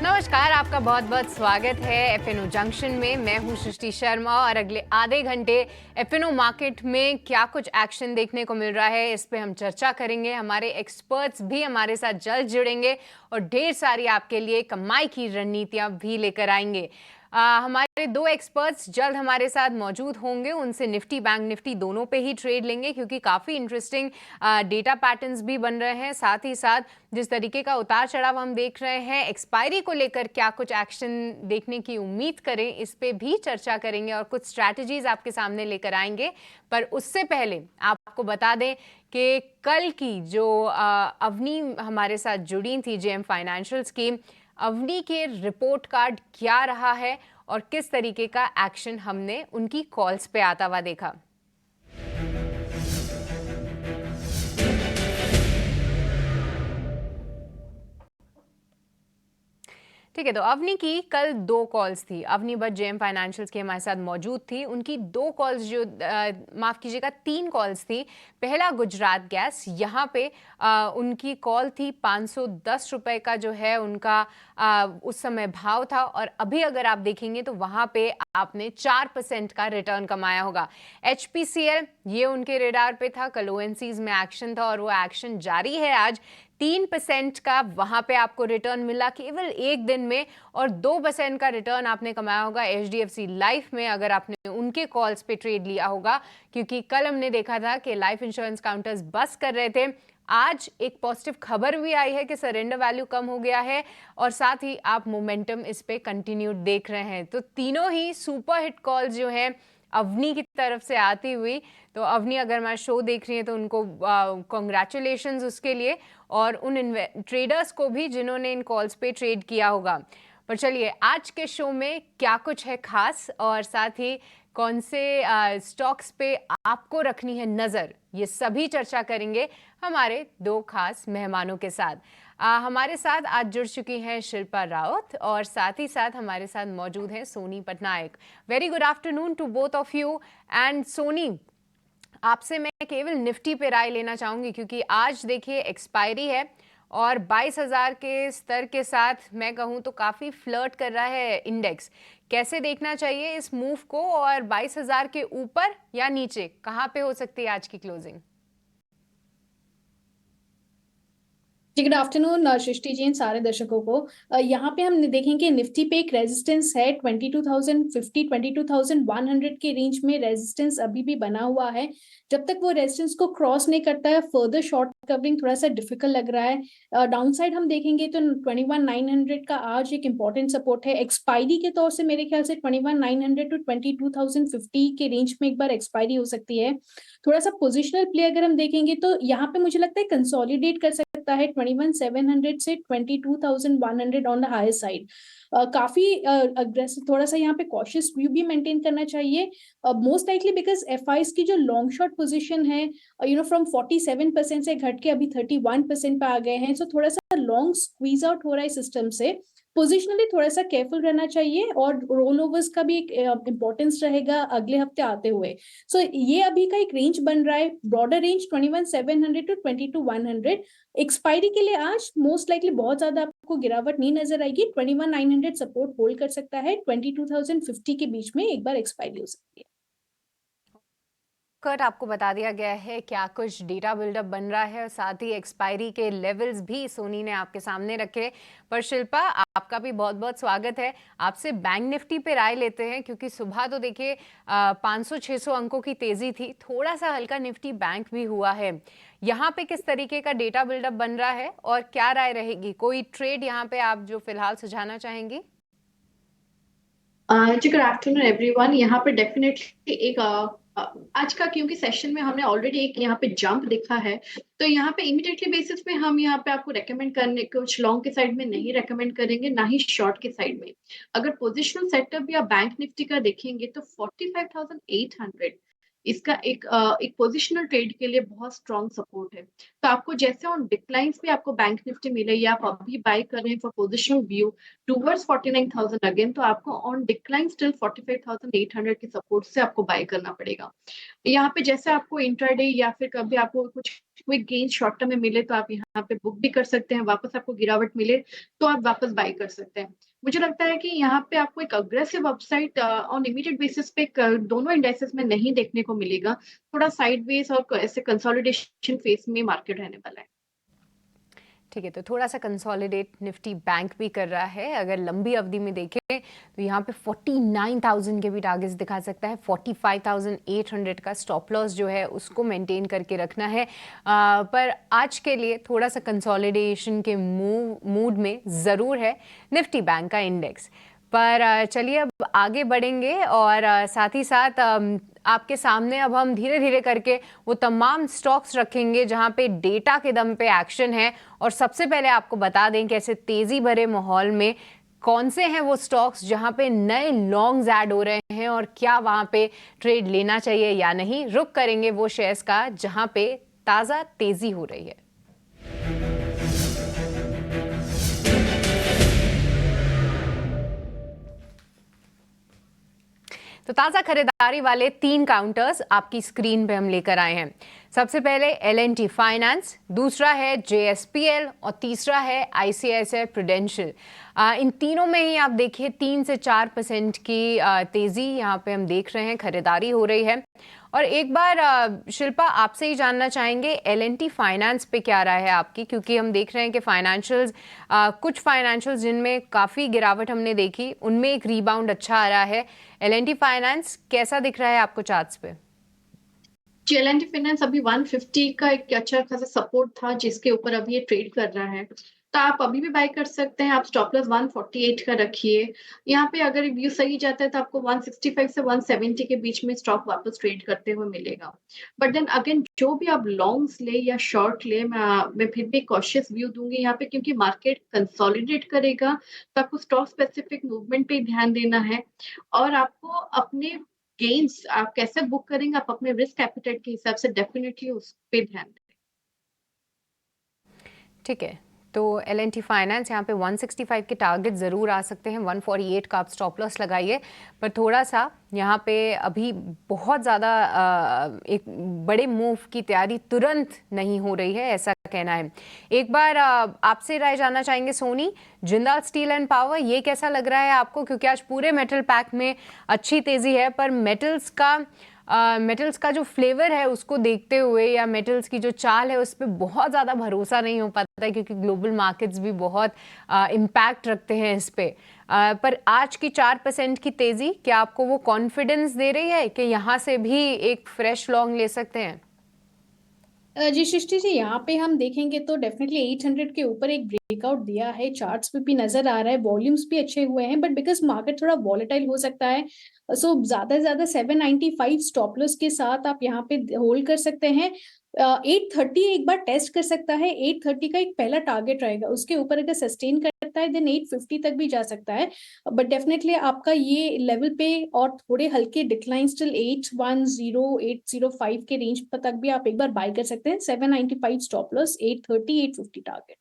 नमस्कार, आपका बहुत बहुत स्वागत है एफएनओ जंक्शन में। मैं हूं सृष्टि शर्मा और अगले आधे घंटे एफएनओ मार्केट में क्या कुछ एक्शन देखने को मिल रहा है इस पे हम चर्चा करेंगे। हमारे एक्सपर्ट्स भी हमारे साथ जल्द जुड़ेंगे और ढेर सारी आपके लिए कमाई की रणनीतियां भी लेकर आएंगे। हमारे दो एक्सपर्ट्स जल्द हमारे साथ मौजूद होंगे, उनसे निफ्टी बैंक निफ्टी दोनों पे ही ट्रेड लेंगे क्योंकि काफ़ी इंटरेस्टिंग डेटा पैटर्न्स भी बन रहे हैं। साथ ही साथ जिस तरीके का उतार चढ़ाव हम देख रहे हैं, एक्सपायरी को लेकर क्या कुछ एक्शन देखने की उम्मीद करें इस पे भी चर्चा करेंगे और कुछ स्ट्रैटेजीज आपके सामने लेकर आएंगे। पर उससे पहले आपको बता दें कि कल की जो अवनी हमारे साथ जुड़ी थी जेएम फाइनेंशियल्स की, अवनी के रिपोर्ट कार्ड क्या रहा है और किस तरीके का एक्शन हमने उनकी कॉल्स पे आता हुआ देखा। ठीक है, तो अवनी की कल दो कॉल्स थी। अवनी भट्ट जेएम फाइनेंशियल्स के हमारे साथ मौजूद थी। उनकी दो कॉल्स जो माफ़ कीजिएगा 3 कॉल्स थी। पहला गुजरात गैस, यहाँ पे उनकी कॉल थी 510 रुपए का जो है उनका उस समय भाव था और अभी अगर आप देखेंगे तो वहाँ पे आपने 4% का रिटर्न कमाया होगा। HPCL ये उनके रेडार पे था, कल ओएनसीज में एक्शन था और वो एक्शन जारी है आज। 3% का वहां पे आपको रिटर्न मिला केवल एक दिन में और 2% का रिटर्न आपने कमाया होगा HDFC लाइफ में अगर आपने उनके कॉल्स पे ट्रेड लिया होगा, क्योंकि कल हमने देखा था कि लाइफ इंश्योरेंस काउंटर्स बस कर रहे थे। आज एक पॉजिटिव खबर भी आई है कि सरेंडर वैल्यू कम हो गया है और साथ ही आप मोमेंटम इस पे कंटिन्यू देख रहे हैं। तो तीनों ही सुपर हिट कॉल जो हैं अवनी की तरफ से आती हुई, तो अवनी अगर हमारा शो देख रही है तो उनको कॉन्ग्रेचुलेशंस उसके लिए और उन ट्रेडर्स को भी जिन्होंने इन कॉल्स पे ट्रेड किया होगा। पर चलिए आज के शो में क्या कुछ है खास और साथ ही कौन से स्टॉक्स पे आपको रखनी है नज़र, ये सभी चर्चा करेंगे हमारे दो खास मेहमानों के साथ। हमारे साथ आज जुड़ चुकी हैं शिल्पा रावत और साथ ही साथ हमारे साथ मौजूद हैं Soni Patnaik. Very good afternoon to both of you. And Soni, आपसे मैं केवल निफ्टी पे राय लेना चाहूंगी क्योंकि आज देखिए एक्सपायरी है और 22,000 के स्तर के साथ मैं कहूं तो काफ़ी फ्लर्ट कर रहा है इंडेक्स। कैसे देखना चाहिए इस मूव को और 22,000 के ऊपर या नीचे कहां पे हो सकती है आज की क्लोजिंग? जी गुड आफ्टरनून सृष्टि जी, सारे दर्शकों को यहाँ पे हम देखेंगे निफ्टी पे एक रेजिस्टेंस है 22,050 22,100 के रेंज में रेजिस्टेंस अभी भी बना हुआ है। जब तक वो रेजिस्टेंस को क्रॉस नहीं करता है फर्दर शॉर्ट कवरिंग थोड़ा सा डिफिकल्ट लग रहा है। डाउन साइड हम देखेंगे तो 21,900 का आज एक इंपॉर्टेंट सपोर्ट है। एक्सपायरी के तौर से मेरे ख्याल से 21,900 टू 22,050 के रेंज में एक बार एक्सपायरी हो सकती है। थोड़ा सा पोजिशनल प्ले अगर हम देखेंगे तो यहाँ पे मुझे लगता है कंसोलिडेट कर सकता है 21,700 से 22,100 ऑन द हायर साइड। काफी अग्रेसिव थोड़ा सा यहाँ पे कॉशियस व्यू भी मेंटेन करना चाहिए मोस्ट लाइकली बिकॉज एफआईज की जो लॉन्ग शॉर्ट पोजीशन है फ्रॉम 47% से घट के अभी 31% पे आ गए हैं। सो थोड़ा सा लॉन्ग स्क्वीज आउट हो रहा है सिस्टम से। पोजिशनली थोड़ा सा केयरफुल रहना चाहिए और रोल ओवर्स का भी एक इंपॉर्टेंस रहेगा अगले हफ्ते आते हुए। सो ये अभी का एक रेंज बन रहा है, ब्रॉडर रेंज 21,700 टू 22,100। एक्सपायरी के लिए आज मोस्ट लाइकली बहुत ज्यादा आपको गिरावट नहीं नजर आएगी। 21,900 सपोर्ट होल्ड कर सकता है, 22,050 के बीच में एक बार एक्सपायरी हो सकती है। कर आपको बता दिया गया है क्या कुछ डेटा बिल्डअप बन रहा है और साथ ही एक्सपायरी के लेवल्स भी सोनी ने आपके सामने रखे। पर शिल्पा, आपका भी बहुत बहुत स्वागत है। आपसे बैंक निफ्टी पे राय लेते हैं क्योंकि सुबह तो देखिए 500-600 अंकों की तेजी थी, थोड़ा सा हल्का निफ्टी बैंक भी हुआ है। यहाँ पे किस तरीके का डेटा बिल्डअप बन रहा है और क्या राय रहेगी? कोई ट्रेड यहाँ पे आप जो फिलहाल सुझाना चाहेंगी? जी गुड आफ्टरनून एवरीवन। यहाँ पे डेफिनेटली एक आज का क्योंकि सेशन में हमने ऑलरेडी एक यहाँ पे जंप देखा है, तो यहाँ पे इमीडिएटली बेसिस पे हम यहाँ पे आपको रेकमेंड करने कुछ लॉन्ग के साइड में नहीं रेकमेंड करेंगे, ना ही शॉर्ट के साइड में। अगर पोजिशनल सेटअप या बैंक निफ्टी का देखेंगे तो 45,800 इसका एक पोजिशनल ट्रेड के लिए बहुत स्ट्रॉन्ग सपोर्ट है। तो आपको जैसे ऑन डिक्लाइंस भी आपको बैंक निफ्टी मिले या आप अभी बाय कर रहे हैं for positional view towards 49,000 again, तो आपको ऑन डिक्लाइन स्टिल 45,800 के सपोर्ट से आपको बाय करना पड़ेगा। यहाँ पे जैसे आपको इंट्राडे या फिर कभी आपको कुछ क्विक गेन शॉर्ट टर्म में मिले तो आप यहाँ पे बुक भी कर सकते हैं, वापस आपको गिरावट मिले तो आप वापस बाय कर सकते हैं। मुझे लगता है कि यहाँ पे आपको एक aggressive upside on immediate basis पे दोनों इंडेक्सेस में नहीं देखने को मिलेगा। थोड़ा साइडवेज और ऐसे कंसोलिडेशन फेज में मार्केट रहने वाला है। ठीक है, तो थोड़ा सा कंसोलिडेट निफ्टी बैंक भी कर रहा है। अगर लंबी अवधि में देखें तो यहाँ पे 49,000 के भी टारगेट्स दिखा सकता है। 45,800 का स्टॉप लॉस जो है उसको मेंटेन करके रखना है। पर आज के लिए थोड़ा सा कंसोलिडेशन के मूड में ज़रूर है निफ्टी बैंक का इंडेक्स। पर चलिए अब आगे बढ़ेंगे और साथ ही साथ आपके सामने अब हम धीरे धीरे करके वो तमाम स्टॉक्स रखेंगे जहां पे डेटा के दम पे एक्शन है। और सबसे पहले आपको बता दें कि ऐसे तेजी भरे माहौल में कौन से हैं वो स्टॉक्स जहां पे नए लॉन्ग्स ऐड हो रहे हैं और क्या वहां पे ट्रेड लेना चाहिए या नहीं। रुक करेंगे वो शेयर्स का जहां पे ताज़ा तेजी हो रही है। तो ताज़ा खरीदारी वाले 3 काउंटर्स आपकी स्क्रीन पे हम लेकर आए हैं। सबसे पहले L&T फाइनेंस, दूसरा है JSPL और तीसरा है ICICI प्रूडेंशियल। इन तीनों में ही आप देखिए 3 से 4% की तेज़ी यहाँ पे हम देख रहे हैं, खरीदारी हो रही है। और एक बार शिल्पा आपसे ही जानना चाहेंगे L&T फाइनेंस पे क्या राय है आपकी, क्योंकि हम देख रहे हैं कि फाइनेंशियल्स कुछ फाइनेंशियल्स जिनमें काफ़ी गिरावट हमने देखी उनमें एक रीबाउंड अच्छा आ रहा है। L&T फाइनेंस कैसा दिख रहा है आपको चार्ट्स पे? जी, L&T फाइनेंस अभी 150 का एक अच्छा खासा सपोर्ट था जिसके ऊपर अभी ये ट्रेड कर रहा है, तो आप अभी भी बाय कर सकते हैं। आप स्टॉप लॉस 148 का रखिए। यहाँ पे अगर व्यू सही जाता है तो आपको 165 से 170 के बीच में स्टॉक वापस ट्रेड करते हुए मिलेगा। बट देन अगेन जो भी आप लॉन्ग्स ले या शॉर्ट ले, मैं फिर भी कॉशियस व्यू दूंगी यहाँ पे, क्योंकि मार्केट कंसोलिडेट करेगा तो आपको स्टॉक स्पेसिफिक मूवमेंट पे ध्यान देना है। और आपको अपने गेन्स आप कैसे बुक करेंगे, आप अपने रिस्क एपेटाइट के हिसाब से डेफिनेटली उस पे ध्यान दें। ठीक है, तो L&T फाइनेंस यहाँ पे 165 के टारगेट ज़रूर आ सकते हैं। 148 का आप स्टॉप लॉस लगाइए, पर थोड़ा सा यहाँ पे अभी बहुत ज़्यादा एक बड़े मूव की तैयारी तुरंत नहीं हो रही है, ऐसा कहना है। एक बार आपसे राय जानना चाहेंगे Soni, Jindal steel and power ये कैसा लग रहा है आपको, क्योंकि आज पूरे मेटल पैक में अच्छी तेज़ी है, पर मेटल्स का जो फ्लेवर है उसको देखते हुए या मेटल्स की जो चाल है उस पर बहुत ज़्यादा भरोसा नहीं हो पाता है, क्योंकि ग्लोबल मार्केट्स भी बहुत इम्पैक्ट रखते हैं इस पे। पर आज की 4% की तेज़ी क्या आपको वो कॉन्फिडेंस दे रही है कि यहाँ से भी एक फ्रेश लॉन्ग ले सकते हैं? जी सृष्टि जी, यहाँ पे हम देखेंगे तो डेफिनेटली 800 के ऊपर एक ब्रेकआउट दिया है, चार्ट्स पे भी नजर आ रहा है, वॉल्यूम्स भी अच्छे हुए हैं, बट बिकॉज मार्केट थोड़ा वॉलेटाइल हो सकता है, सो ज्यादा से ज्यादा 795 स्टॉप लॉस के साथ आप यहाँ पे होल्ड कर सकते हैं। 830 एक बार टेस्ट कर सकता है, 830 का एक पहला टारगेट रहेगा, उसके ऊपर अगर सस्टेन करता है देन 850 तक भी जा सकता है। बट डेफिनेटली आपका ये लेवल पे और थोड़े हल्के डिक्लाइन स्टिल 810 805 के रेंज पर तक भी आप एक बार बाय कर सकते हैं। 795 स्टॉप लॉस, 830 850 टारगेट।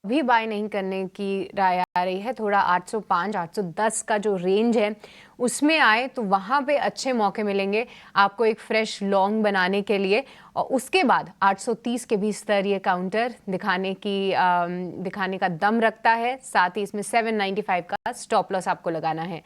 अभी बाय नहीं करने की राय आ रही है। थोड़ा 805 810 का जो रेंज है उसमें आए तो वहाँ पे अच्छे मौके मिलेंगे आपको एक फ्रेश लॉन्ग बनाने के लिए। और उसके बाद 830 के भी स्तर ये काउंटर दिखाने का दम रखता है। साथ ही इसमें 795 का स्टॉप लॉस आपको लगाना है।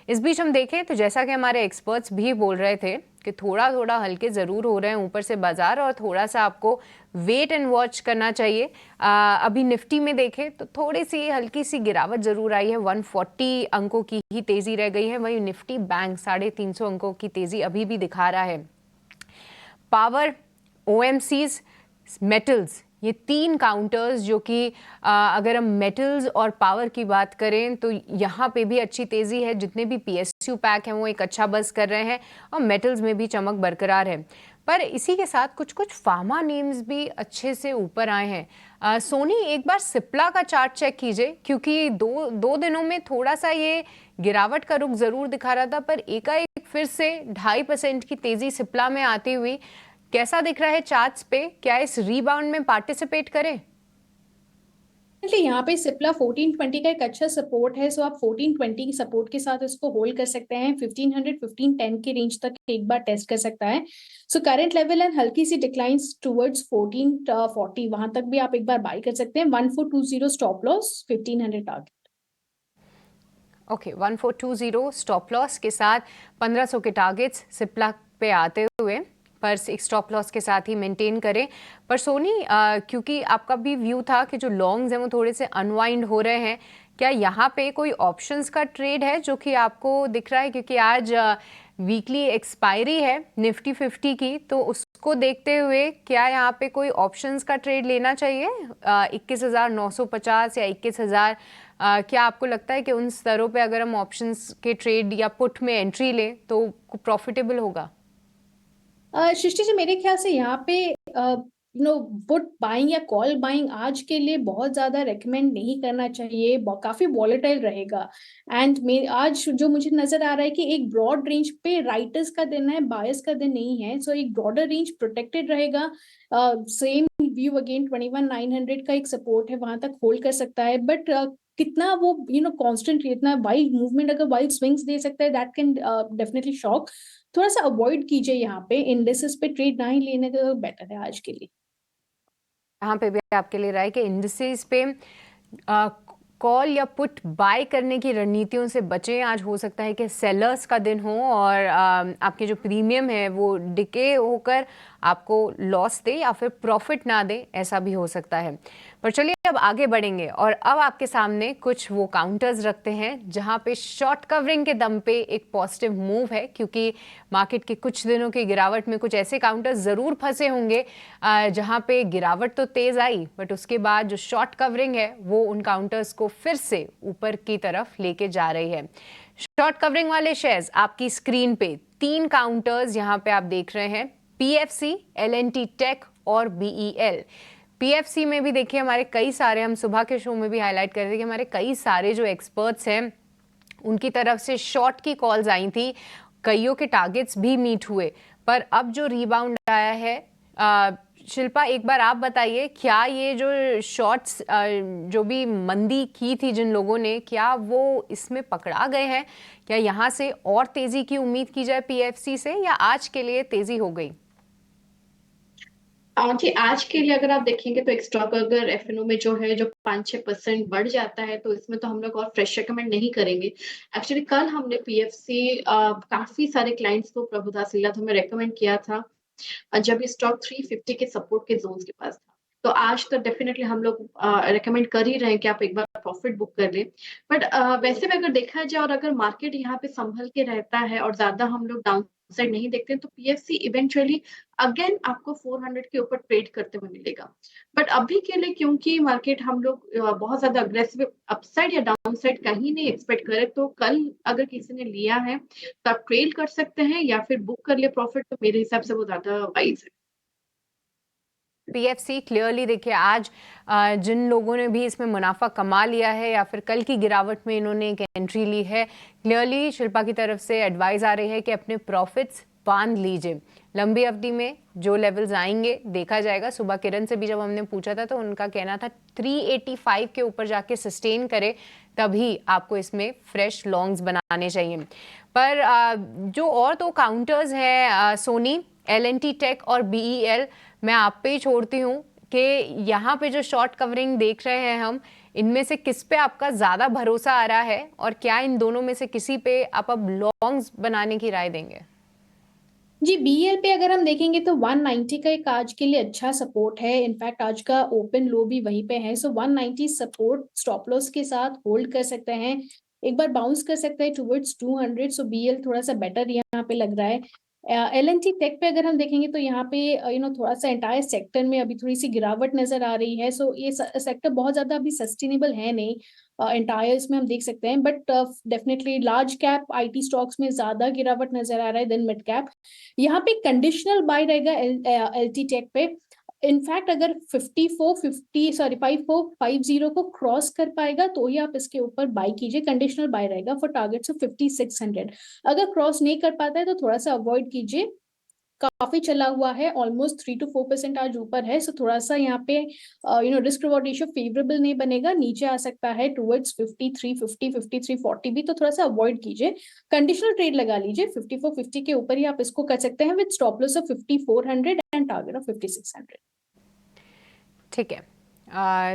इस बीच हम देखें तो जैसा कि हमारे एक्सपर्ट्स भी बोल रहे थे कि थोड़ा थोड़ा हल्के ज़रूर हो रहे हैं ऊपर से बाजार, और थोड़ा सा आपको वेट एंड वॉच करना चाहिए। अभी निफ्टी में देखें तो थोड़ी सी हल्की सी गिरावट ज़रूर आई है, 140 अंकों की ही तेज़ी रह गई है। वहीं निफ्टी बैंक 350 अंकों की तेज़ी अभी भी दिखा रहा है। पावर, OMCs, मेटल्स, ये 3 काउंटर्स जो कि अगर हम मेटल्स और पावर की बात करें तो यहाँ पे भी अच्छी तेज़ी है। जितने भी PSU पैक हैं वो एक अच्छा बज़ कर रहे हैं और मेटल्स में भी चमक बरकरार है। पर इसी के साथ कुछ कुछ फार्मा नेम्स भी अच्छे से ऊपर आए हैं। सोनी एक बार सिप्ला का चार्ट चेक कीजिए, क्योंकि दो दिनों में थोड़ा सा ये गिरावट का रुख ज़रूर दिखा रहा था, पर एकाएक फिर से 2.5% की तेज़ी सिप्ला में आती हुई कैसा दिख रहा है चार्ट्स पे? क्या इस रीबाउंड में पार्टिसिपेट करें? डेफिनेटली यहाँ पे सिप्ला 1420 का एक अच्छा सपोर्ट है, सो आप 1420 की सपोर्ट के साथ इसको होल्ड कर सकते हैं। 1500 1510 के रेंज तक एक बार टेस्ट कर सकता है। सो करंट लेवल एंड हल्की सी डिक्लाइंस टुवर्ड्स 1440, वहां तक भी आप एक बार बाय कर सकते हैं। 1420 stop loss, 1500 target. Okay, 1420 stop loss के साथ 1500 के टारगेट्स सिप्ला पे आते हुए, पर एक स्टॉप लॉस के साथ ही मेंटेन करें। पर सोनी, क्योंकि आपका भी व्यू था कि जो लॉन्ग्स हैं वो थोड़े से अनवाइंड हो रहे हैं, क्या यहाँ पे कोई ऑप्शंस का ट्रेड है जो कि आपको दिख रहा है? क्योंकि आज वीकली एक्सपायरी है निफ्टी 50 की, तो उसको देखते हुए क्या यहाँ पे कोई ऑप्शंस का ट्रेड लेना चाहिए? 21,950 या 21,000, क्या आपको लगता है कि उन स्तरों पे अगर हम ऑप्शंस के ट्रेड या पुट में एंट्री लें तो प्रॉफिटेबल होगा? सृष्टि जी, मेरे ख्याल से यहाँ पे पुट बाइंग या कॉल बाइंग आज के लिए बहुत ज्यादा रेकमेंड नहीं करना चाहिए, काफी वॉलेटाइल रहेगा। एंड आज जो मुझे नजर आ रहा है कि एक ब्रॉड रेंज पे राइटर्स का दिन है, बायर्स का दिन नहीं है, सो एक ब्रॉडर रेंज प्रोटेक्टेड रहेगा। सेम व्यू अगेन 21,900 का एक सपोर्ट है, वहां तक होल्ड कर सकता है। बट कितना वो कांस्टेंट, इतना वाइल्ड मूवमेंट अगर वाइल्ड स्विंग्स दे सकता है, दैट कैन डेफिनेटली शॉक। थोड़ा सा अवॉइड कीजिए यहाँ पे, इंडेक्सेस पे ट्रेड ना ही लेने का बेटर है आज के लिए। यहाँ पे भी आपके लिए राय कि इंडिसेस पे कॉल या पुट बाय करने की रणनीतियों से बचें। आज हो सकता है कि सेलर्स का दिन हो और आपके जो प्रीमियम है वो डिके होकर आपको लॉस दे या फिर प्रॉफिट ना दे, ऐसा भी हो सकता है। पर चलिए अब आगे बढ़ेंगे और अब आपके सामने कुछ वो काउंटर्स रखते हैं जहां पे शॉर्ट कवरिंग के दम पे एक पॉजिटिव मूव है, क्योंकि मार्केट के कुछ दिनों की गिरावट में कुछ ऐसे काउंटर्स ज़रूर फंसे होंगे जहां पे गिरावट तो तेज़ आई, बट उसके बाद जो शॉर्ट कवरिंग है वो उन काउंटर्स को फिर से ऊपर की तरफ लेके जा रही है। शॉर्ट कवरिंग वाले शेयर्स आपकी स्क्रीन पे 3 काउंटर्स यहां पे आप देख रहे हैं, पीएफसी, एलएनटी टेक और बीईएल। पीएफसी में भी देखिए हमारे कई सारे, हम सुबह के शो में भी हाईलाइट कर रहे थे कि हमारे कई सारे जो एक्सपर्ट्स हैं उनकी तरफ से शॉर्ट की कॉल्स आई थी, कईयों के टारगेट्स भी मीट हुए। पर अब जो रीबाउंड आया है, शिल्पा एक बार आप बताइए, क्या ये जो शॉर्ट्स जो भी मंदी की थी जिन लोगों ने, क्या वो इसमें पकड़ा गए हैं? क्या यहाँ से और तेजी की उम्मीद की जाए पीएफसी से, या आज के लिए तेजी हो गई? जी, आज के लिए अगर आप देखेंगे तो एक स्टॉक अगर एफएनओ में जो है जो 5-6% बढ़ जाता है तो इसमें तो हम लोग और फ्रेश रिकमेंड नहीं करेंगे। एक्चुअली कल हमने पीएफसी काफी सारे क्लाइंट्स को, प्रभुदास लीलाधर में रेकमेंड किया था जब ये स्टॉक 350 के सपोर्ट के जोन के पास था। तो आज तो डेफिनेटली हम लोग रेकमेंड कर ही रहे हैं कि आप एक बार प्रॉफिट बुक कर लें। बट वैसे भी अगर देखा जाए और अगर मार्केट यहाँ पे संभल के रहता है और ज्यादा हम लोग डाउन साइड नहीं देखते हैं तो पीएफसी इवेंचुअली अगेन आपको 400 के ऊपर ट्रेड करते हुए मिलेगा। बट अभी के लिए क्योंकि मार्केट हम लोग बहुत ज्यादा अग्रेसिव अपसाइड या डाउन साइड कहीं नहीं एक्सपेक्ट करे, तो कल अगर किसी ने लिया है तो आप ट्रेड कर सकते हैं या फिर बुक कर लिए प्रॉफिट, तो मेरे हिसाब से वो ज्यादा वाइज है। पीएफसी क्लियरली देखिए आज जिन लोगों ने भी इसमें मुनाफा कमा लिया है या फिर कल की गिरावट में इन्होंने एक एंट्री ली है, क्लियरली शिल्पा की तरफ से एडवाइस आ रही है कि अपने प्रॉफिट्स बांध लीजिए। लंबी अवधि में जो लेवल्स आएंगे देखा जाएगा। सुबह किरण से भी जब हमने पूछा था तो उनका कहना था 385 के ऊपर जाके सस्टेन करे तभी आपको इसमें फ्रेश लॉन्ग्स बनाने चाहिए। पर जो और दो काउंटर्स हैं सोनी, एलएनटी टेक और बीईएल, मैं आप पे ही छोड़ती हूँ कि यहाँ पे जो शॉर्ट कवरिंग देख रहे हैं हम, इनमें से किस पे आपका ज़्यादा भरोसा आ रहा है और क्या इन दोनों में से किसी पे आप अब लॉन्ग्स बनाने की राय देंगे? जी, बीएल पे अगर हम देखेंगे तो 190 का एक आज के लिए अच्छा सपोर्ट है। इनफैक्ट आज का ओपन लो भी वहीं पे है, सो 190 सपोर्ट स्टॉप लॉस के साथ होल्ड कर सकते हैं। एक बार बाउंस कर सकता है टुवर्ड्स 200, सो बीएल थोड़ा सा बेटर यहाँ पे लग रहा है। एलएनटी टेक पे अगर हम देखेंगे तो यहाँ पे थोड़ा सा एंटायर सेक्टर में अभी थोड़ी सी गिरावट नजर आ रही है, सो ये सेक्टर बहुत ज्यादा अभी सस्टेनेबल है नहीं एंटायर इसमें हम देख सकते हैं। But definitely large cap IT stocks में ज्यादा गिरावट नजर आ रहा है देन मिड कैप। यहाँ पे कंडीशनल बाय रहेगा एलटी टेक पे। इनफैक्ट अगर 5450 को क्रॉस कर पाएगा तो ही आप इसके ऊपर बाय कीजिए, कंडीशनल बाय रहेगा फॉर टारगेट्स ऑफ 5600। अगर क्रॉस नहीं कर पाता है तो थोड़ा सा अवॉइड कीजिए। काफी चला हुआ है, ऑलमोस्ट 3 to 4% आज ऊपर है। सो थोड़ा सा यहाँ पे रिस्क रिवॉर्ड रेशियो फेवरेबल नहीं बनेगा, नीचे आ सकता है टुवर्ड्स 5350, 5340 भी, तो थोड़ा सा अवॉइड कीजिए। कंडीशनल ट्रेड लगा लीजिए 5450 के ऊपर ही आप इसको कर सकते हैं, with stop loss of 5400 and target of 5600। ठीक है।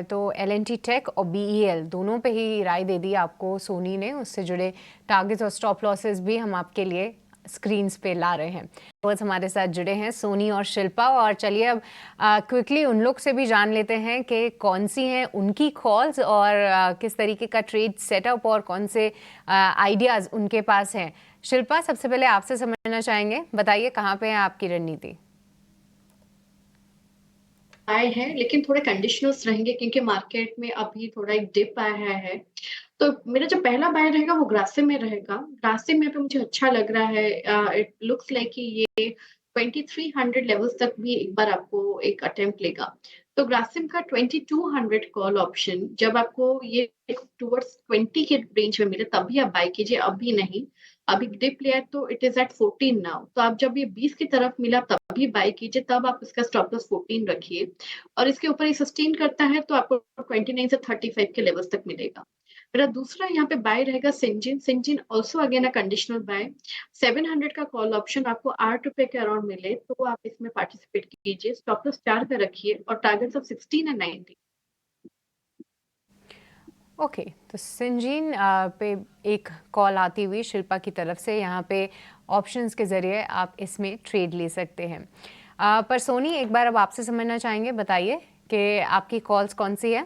तो एल&टी टेक और BEL दोनों पे ही राय दे दी आपको सोनी ने, उससे जुड़े टारगेट्स और स्टॉप लॉसेस भी हम आपके लिए स्क्रीन्स पे ला रहे हैं। बस हमारे साथ जुड़े हैं सोनी और शिल्पा, और चलिए अब क्विकली उन लोग से भी जान लेते हैं कि कौन सी हैं उनकी कॉल्स और किस तरीके का ट्रेड सेटअप और कौन से आइडियाज़ उनके पास हैं। शिल्पा, सबसे पहले आपसे समझना चाहेंगे, बताइए कहाँ पे है आपकी रणनीति? आए हैं लेकिन थोड़े कंडीशनल्स रहेंगे क्योंकि मार्केट में अभी थोड़ा एक डिप आया है। तो मेरा जो पहला बाय रहेगा वो ग्रासिम में रहेगा। ग्रासिम में भी मुझे अच्छा लग रहा है। इट लुक्स लाइक कि ये 2300 लेवल्स तक भी एक बार आपको एक अटेम्प्ट लेगा। तो ग्रासिम का 2200 कॉल ऑप्शन जब आपको ये टुवर्ड्स 20 के रेंज में मिले तभी आप बाय कीजिए, अभी नहीं। अभी डिप लिया है तो इट इज एट 14 नाउ, तो आप जब ये 20 की तरफ मिला तभी बाय कीजिए, तब आप इसका स्टॉप लॉस 14 रखिए और इसके ऊपर ये सस्टेन करता है तो आपको 29 से 35 के लेवल्स तक मिलेगा। मेरा दूसरा यहाँ पे बाय रहेगा Syngene. Syngene also again a conditional buy. 700 का कॉल ऑप्शन आपको 8 रुपए के अराउंड मिले तो आप इसमें पार्टिसिपेट कीजिए, स्टॉप लॉस 4 पे रखिए और टारगेट्स ऑफ 16 एंड 19। ओके, तो सिंजीन पे एक कॉल आती हुई शिल्पा की तरफ से, यहाँ पे ऑप्शंस के ज़रिए आप इसमें ट्रेड ले सकते हैं। पर सोनी, एक बार अब आपसे समझना चाहेंगे, बताइए कि आपकी कॉल्स कौन सी है?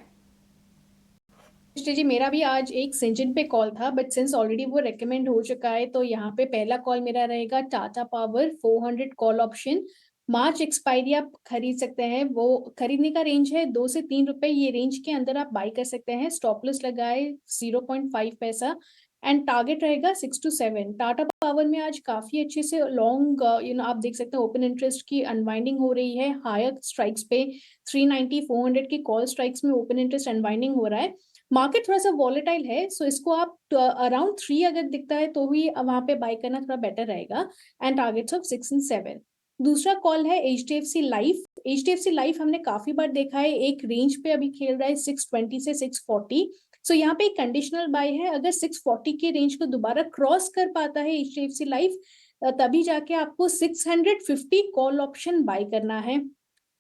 जी, मेरा भी आज एक सिंजिन पे कॉल था, बट सिंस ऑलरेडी वो रेकमेंड हो चुका है तो यहाँ पे पहला कॉल मेरा रहेगा टाटा पावर 400 कॉल ऑप्शन। मार्च एक्सपायरी आप खरीद सकते हैं, वो खरीदने का रेंज है 2 से 3 रुपए, ये रेंज के अंदर आप बाय कर सकते हैं। स्टॉप लॉस लगाए 0.5 पैसा एंड टारगेट रहेगा 6 to 7। टाटा पावर में आज काफी अच्छे से लॉन्ग आप देख सकते हैं ओपन इंटरेस्ट की अनवाइंडिंग हो रही है। हायर स्ट्राइक्स पे 390 400 की कॉल स्ट्राइक्स में ओपन इंटरेस्ट अनवाइंडिंग हो रहा है। मार्केट थोड़ा सा वॉलेटाइल है, सो इसको आप अराउंड 3 अगर दिखता है तो ही वहां पे बाय करना थोड़ा बेटर रहेगा एंड टारगेट्स ऑफ 6 and 7। दूसरा कॉल है HDFC लाइफ। HDFC लाइफ हमने काफी बार देखा है, एक रेंज पे अभी खेल रहा है 620 से 640। सो यहाँ पे एक कंडीशनल बाय है, अगर 640 के रेंज को दोबारा क्रॉस कर पाता है HDFC लाइफ तभी जाके आपको 650 कॉल ऑप्शन बाय करना है।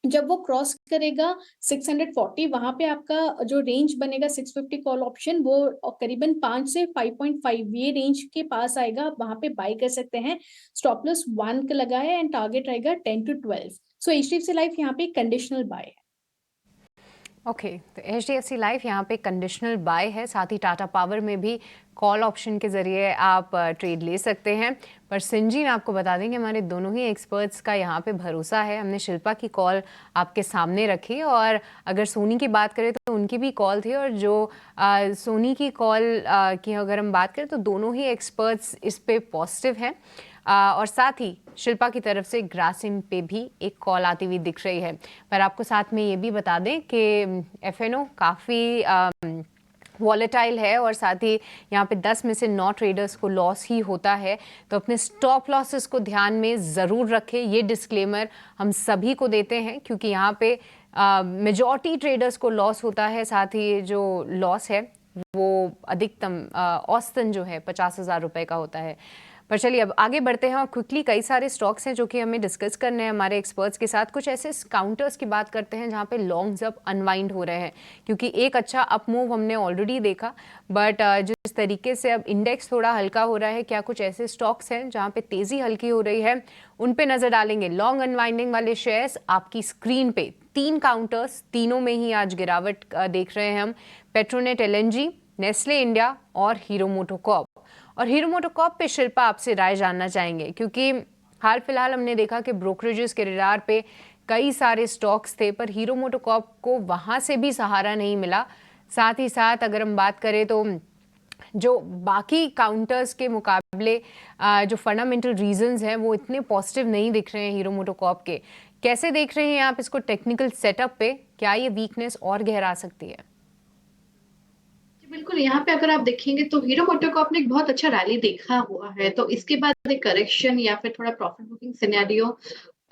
जब वो क्रॉस करेगा 640, वहां पे आपका जो रेंज बनेगा 650 कॉल ऑप्शन वो करीबन 5 से 5.5 ये रेंज के पास आएगा, आप वहां पे बाय कर सकते हैं। स्टॉप लॉस 1 का लगा है एंड टारगेट रहेगा 10 to 12। सो HDFC लाइफ यहाँ पे कंडीशनल बाय है। ओके, तो HDFC लाइफ यहाँ पे कंडीशनल बाय है, साथ ही टाटा पावर में भी कॉल ऑप्शन के ज़रिए आप ट्रेड ले सकते हैं। पर सिंजीन, आपको बता देंगे हमारे दोनों ही एक्सपर्ट्स का यहाँ पे भरोसा है। हमने शिल्पा की कॉल आपके सामने रखी, और अगर सोनी की बात करें तो उनकी भी कॉल थी, और जो सोनी की कॉल की अगर हम बात करें तो दोनों ही एक्सपर्ट्स इस पे पॉजिटिव हैं। और साथ ही शिल्पा की तरफ से ग्रासिम पे भी एक कॉल आती हुई दिख रही है। पर आपको साथ में ये भी बता दें कि FNO काफ़ी वॉलेटाइल है, और साथ ही यहाँ पे 10 में से 9 ट्रेडर्स को लॉस ही होता है, तो अपने स्टॉप लॉसेस को ध्यान में ज़रूर रखें। ये डिस्क्लेमर हम सभी को देते हैं क्योंकि यहाँ पे मेजॉरिटी ट्रेडर्स को लॉस होता है, साथ ही जो लॉस है वो अधिकतम औसतन जो है 50,000 रुपये का होता है। पर चलिए अब आगे बढ़ते हैं, और क्विकली कई सारे स्टॉक्स हैं जो कि हमें डिस्कस करने हैं हमारे एक्सपर्ट्स के साथ। कुछ ऐसे काउंटर्स की बात करते हैं जहां पे लॉन्ग्स अब अनवाइंड हो रहे हैं, क्योंकि एक अच्छा अप मूव हमने ऑलरेडी देखा, बट जिस तरीके से अब इंडेक्स थोड़ा हल्का हो रहा है, क्या कुछ ऐसे स्टॉक्स हैं जहां पे तेज़ी हल्की हो रही है, उन पे नज़र डालेंगे। लॉन्ग अनवाइंडिंग वाले शेयर्स आपकी स्क्रीन पे 3 काउंटर्स, तीनों में ही आज गिरावट देख रहे हैं हम। पेट्रोनेट LNG, नेस्ले इंडिया और हीरो मोटोकॉर्प। और हीरो मोटोकॉर्प पे शिल्पा आपसे राय जानना चाहेंगे, क्योंकि हाल फिलहाल हमने देखा कि ब्रोकरेजेस के रडार पे कई सारे स्टॉक्स थे, पर हीरो मोटोकॉर्प को वहाँ से भी सहारा नहीं मिला। साथ ही साथ अगर हम बात करें तो जो बाकी काउंटर्स के मुकाबले जो फंडामेंटल रीजंस हैं वो इतने पॉजिटिव नहीं दिख रहे हैं हीरो मोटोकॉर्प के। कैसे देख रहे हैं आप इसको टेक्निकल सेटअप पे? क्या ये वीकनेस और गहरा सकती है? बिल्कुल, यहाँ पे अगर आप देखेंगे तो हीरो मोटोकॉर्प ने एक बहुत अच्छा रैली देखा हुआ है, तो इसके बाद एक करेक्शन या फिर थोड़ा प्रॉफिट बुकिंग सिनेरियो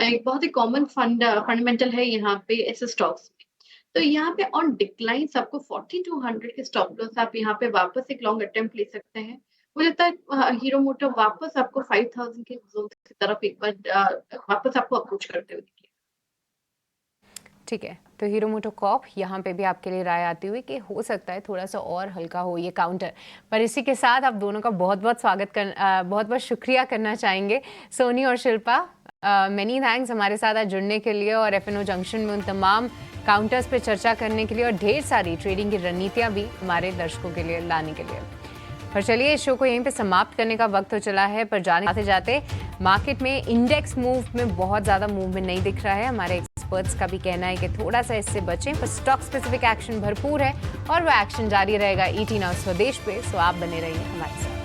एक बहुत ही कॉमन फंडामेंटल है यहाँ पे ऐसे स्टॉक्स में। तो यहाँ पे ऑन डिक्लाइन आपको 4200 के स्टॉप लॉस आप यहाँ पे वापस एक लॉन्ग अटेम्प्ट ले सकते हैं। मुझे लगता है हीरो मोटो वापस आपको 5000 के जोन की तरफ एक बार वापस आपको अप्रोच करते हुए दिखेगा। ठीक है, तो हीरो मोटोकॉर्प यहाँ पे भी आपके लिए राय आती हुई कि हो सकता है थोड़ा सा और हल्का हो ये काउंटर। पर इसी के साथ आप दोनों का बहुत बहुत शुक्रिया करना चाहेंगे, सोनी और शिल्पा। मेनी थैंक्स हमारे साथ आज जुड़ने के लिए और एफएनओ जंक्शन में उन तमाम काउंटर्स पे चर्चा करने के लिए और ढेर सारी ट्रेडिंग की रणनीतियाँ भी हमारे दर्शकों के लिए लाने के लिए। पर चलिए इस शो को यहीं पे समाप्त करने का वक्त हो चला है। पर जाते जाते मार्केट में इंडेक्स मूव में बहुत ज़्यादा मूवमेंट नहीं दिख रहा है। हमारे एक्सपर्ट्स का भी कहना है कि थोड़ा सा इससे बचें, पर स्टॉक स्पेसिफिक एक्शन भरपूर है और वो एक्शन जारी रहेगा ईटी नाउ स्वदेश पे। सो आप बने रहिए हमारे साथ।